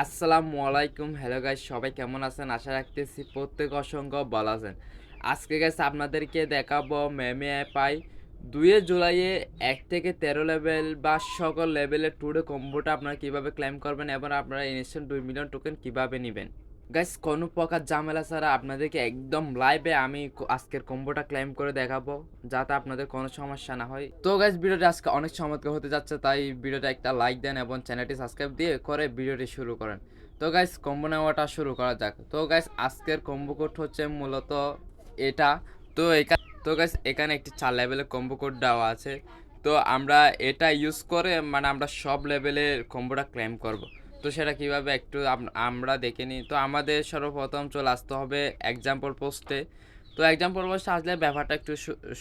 আসসালামু আলাইকুম, hello guys, সবাই কেমন আছেন? আশা রাখতেছি প্রত্যেক অসংখ্য ভালো আছেন। আজকে গাইস আপনাদেরকে দেখাবো মেমে পাই 2 জুলাইয়ে 1 থেকে 13 লেভেল বা সকল লেভেলের টুডে কম্বোটা আপনারা কিভাবে ক্লেম করবেন এবং আপনারা ইনস্ট্যান্ট 2 মিলিয়ন টোকেন কিভাবে নিবেন। গাইস কোনো প্রকার ঝামেলা ছাড়া আপনাদেরকে একদম লাইভে আমি আজকের কম্বোটা ক্লেম করে দেখাবো, যাতে আপনাদের কোনো সমস্যা না হয়। তো গাইস ভিডিওটা আজকে অনেক চমৎকার হতে যাচ্ছে, তাই ভিডিওটা একটা লাইক দেন এবং চ্যানেলটি সাবস্ক্রাইব দিয়ে করে ভিডিওটি শুরু করেন। তো গাইস কম্বো নেওয়াটা শুরু করা যাক। তো গাইস আজকের কম্বো কোড হচ্ছে মূলত এটা। তো গাইস এখানে একটি 4 লেভেলের কম্বো কোড দেওয়া আছে। তো আমরা এটা ইউজ করে আমরা সব লেভেলের কম্বোটা ক্লেম করব। তো সেটা কিভাবে একটু আমরা দেখে নিই। তো আমাদের সর্বপ্রথম চলে আসতে হবে এক্সাম্পল পোস্টে। তো এক্সাম্পল পোস্টে আসলে ব্যাপারটা একটু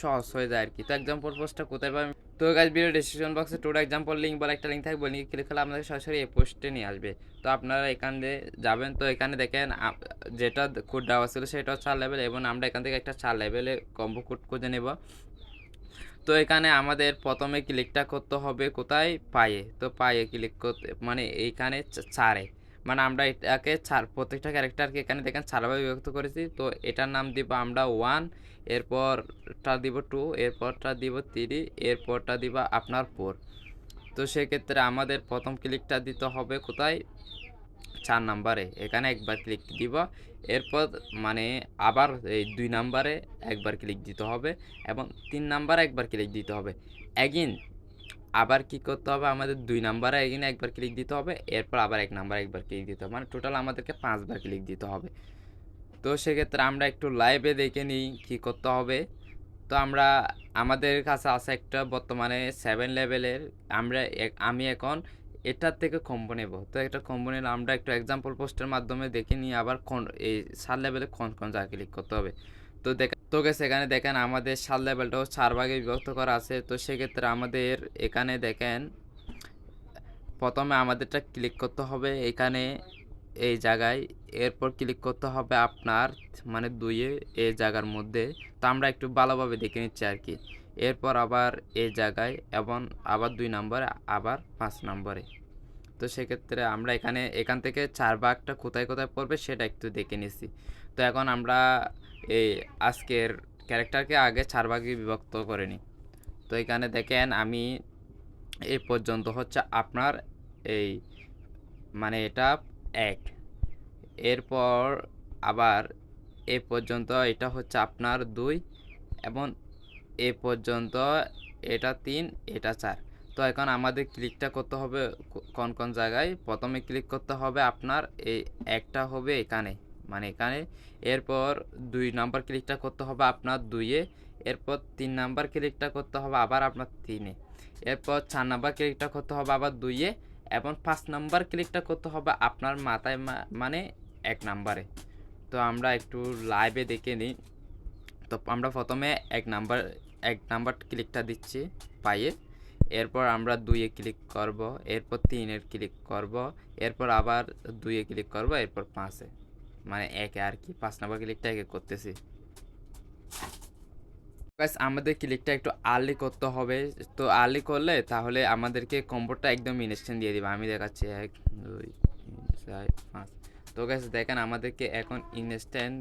সহজ হয়ে যায় আর কি। তো এক্সাম্পল পোস্টটা কোথায় পাবেন? তো গাইস ভিডিও ডেসক্রিপশন বক্সে টোটো এক্সাম্পল লিঙ্ক বলে একটা লিঙ্ক থাকবে, লিঙ্কে ক্লিক করলে আপনাদের সরাসরি এই পোস্টে নিয়ে আসবে। তো আপনারা এখান দিয়ে যাবেন। তো এখানে দেখেন যেটা কোড দেওয়া ছিল সেটা 4 লেভেল এবং আমরা এখান থেকে একটা 4 লেভেলের কম্বো কোড খুঁজে নেব। তো এখানে আমাদের প্রথমে ক্লিকটা করতে হবে কোথায়? পায়ে। তো পায়ে ক্লিক করতে এইখানে চারে, আমরা এটাকে প্রত্যেকটা ক্যারেক্টারকে এখানে দেখেন 4 ভাবে বিভক্ত করেছি। তো এটার নাম দিব আমরা 1, এরপরটা দিব 2, এরপরটা দিব 3, এরপরটা দিব আপনার 4। তো সেক্ষেত্রে আমাদের প্রথম ক্লিকটা দিতে হবে কোথায়? 4 নাম্বারে, এখানে একবার ক্লিক দিব। এরপর আবার এই 2 নাম্বারে একবার ক্লিক দিতে হবে এবং 3 নাম্বারে একবার ক্লিক দিতে হবে। এগেইন আবার কি করতে হবে? আমাদের 2 নাম্বারে এগেইন একবার ক্লিক দিতে হবে, এরপর আবার 1 নাম্বারে একবার ক্লিক দিতে হবে। টোটাল আমাদেরকে 5 বার ক্লিক দিতে হবে। তো সেক্ষেত্রে আমরা একটু লাইভে দেখে নিই কী করতে হবে। তো আমাদের কাছে আছে একটা বর্তমানে 7 লেভেলের। আমি এখন এটার থেকে কম্বো নেব। তো একটা কম্বো নিলে আমরা একটু এক্সাম্পল পোস্টের মাধ্যমে দেখে নিই আবার এই 7 লেভেলে কোন জায়গায় ক্লিক করতে হবে। তো গেছে এখানে দেখেন আমাদের 7 লেভেলটাও 4 ভাগে বিভক্ত করা আছে। তো সেক্ষেত্রে আমাদের এখানে দেখেন প্রথমে আমাদেরটা ক্লিক করতে হবে এখানে এই জায়গায়, এরপর ক্লিক করতে হবে আপনার 2-এ এই জায়গার মধ্যে। তো আমরা একটু ভালোভাবে দেখে নিচ্ছি আর কি। এরপর আবার এই জায়গায় এবং আবার 2 নম্বরে, আবার 5 নম্বরে। তো সেক্ষেত্রে আমরা এখান থেকে 4 ভাগটা কোথায় কোথায় পড়বে সেটা একটু দেখে নিচ্ছি। তো এখন আমরা এই আজকের ক্যারেক্টারকে আগে 4 ভাগে বিভক্ত করে নিই। তো এখানে দেখেন আমি এই পর্যন্ত হচ্ছে আপনার এই এটা 1, এরপর আবার এ পর্যন্ত এটা হচ্ছে আপনার 2 এবং এ পর্যন্ত এটা 3, এটা 4। তো এখন আমাদের ক্লিকটা করতে হবে কোন জায়গায়? প্রথমে ক্লিক করতে হবে আপনার এই একটা হবে এখানে, এখানে। এরপর 2 নাম্বার ক্লিকটা করতে হবে আপনার 2-এ, এরপর 3 নাম্বার ক্লিকটা করতে হবে আবার আপনার 3-এ, এরপর 4 নাম্বার ক্লিকটা করতে হবে আবার 2-এ এবং 5 নাম্বার ক্লিকটা করতে হবে আপনার মাথায় 1 নাম্বারে। তো আমরা একটু লাইভে দেখে নিই। তো আমরা প্রথমে 1 নাম্বার ক্লিকটা দিচ্ছি পায়ে, এরপর আমরা 2-এ ক্লিক করব, এরপর 3-এর ক্লিক করব, এরপর আবার 2-এ ক্লিক করব, এরপর 5-এ, 1-এ আর কি। 5 নাম্বার ক্লিকটা একে করতেছি। গাইস আমাদের ক্লিকটা একটু আর্লি করতে হবে। তো আর্লি করলে তাহলে আমাদেরকে কম্বোটা একদম ইনস্ট্যান্ট দিয়ে দিবে। আমি দেখাচ্ছি 1, 2, 3, 4, 5। তো গাইস দেখেন আমাদেরকে এখন ইনস্ট্যান্ট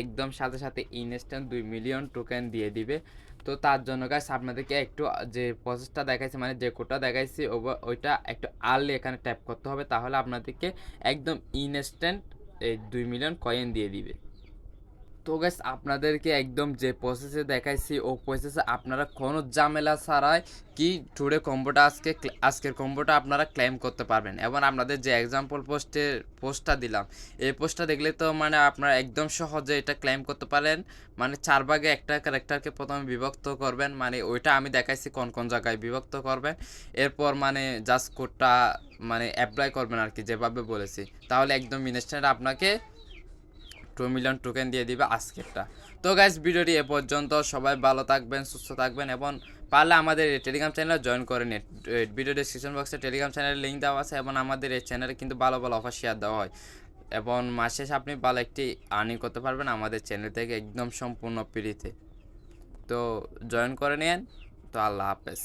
একদম সাথে সাথে ইনস্ট্যান্ট 2 মিলিয়ন টোকেন দিয়ে দিবে। তো তার জন্য গাইস আপনাদেরকে একটু যে প্রসেসটা দেখাইছি, যে কোডটা দেখাইছি ওইটা একটু আর্লি এখানে ট্যাপ করতে হবে, তাহলে আপনাদেরকে একদম ইনস্ট্যান্ট এই 2 মিলিয়ন কয়েন দিয়ে দিবে। তো গাইস আপনাদেরকে একদম যে প্রসেসে দেখাইছি ও প্রসেসে আপনারা কোনো ঝামেলা ছাড়াই টুডে কম্বোটা আজকের কম্বোটা আপনারা ক্লেম করতে পারবেন। এবং আপনাদের যে এক্সাম্পল পোস্টটা দিলাম, এই পোস্টটা দেখলে তো আপনারা একদম সহজে এটা ক্লেম করতে পারেন। 4 ভাগে একটা ক্যারেক্টারকে প্রথমে বিভক্ত করবেন, ওইটা আমি দেখাইছি কোন জায়গায় বিভক্ত করবেন। এরপর জাস্ট কোডটা অ্যাপ্লাই করবেন আর কি, যেভাবে বলেছি, তাহলে একদম ইনস্ট্যান্ট আপনাকে 2 মিলিয়ন টোকেন দিয়ে দিবে আজকেরটা। তো গাইস ভিডিওটি এ পর্যন্ত। সবাই ভালো থাকবেন, সুস্থ থাকবেন এবং পারলে আমাদের এই টেলিগ্রাম চ্যানেলে জয়েন করে নিন। ভিডিও ডেসক্রিপশন বক্সে টেলিগ্রাম চ্যানেলের লিঙ্ক দেওয়া আছে এবং আমাদের এই চ্যানেলে কিন্তু ভালো ভালো অফার শেয়ার দেওয়া হয় এবং মাসে শেষে আপনি ভালো একটি আর্নিং করতে পারবেন আমাদের চ্যানেল থেকে একদম সম্পূর্ণ ফ্রিতে। তো জয়েন করে নিন। তো আল্লাহ হাফেজ।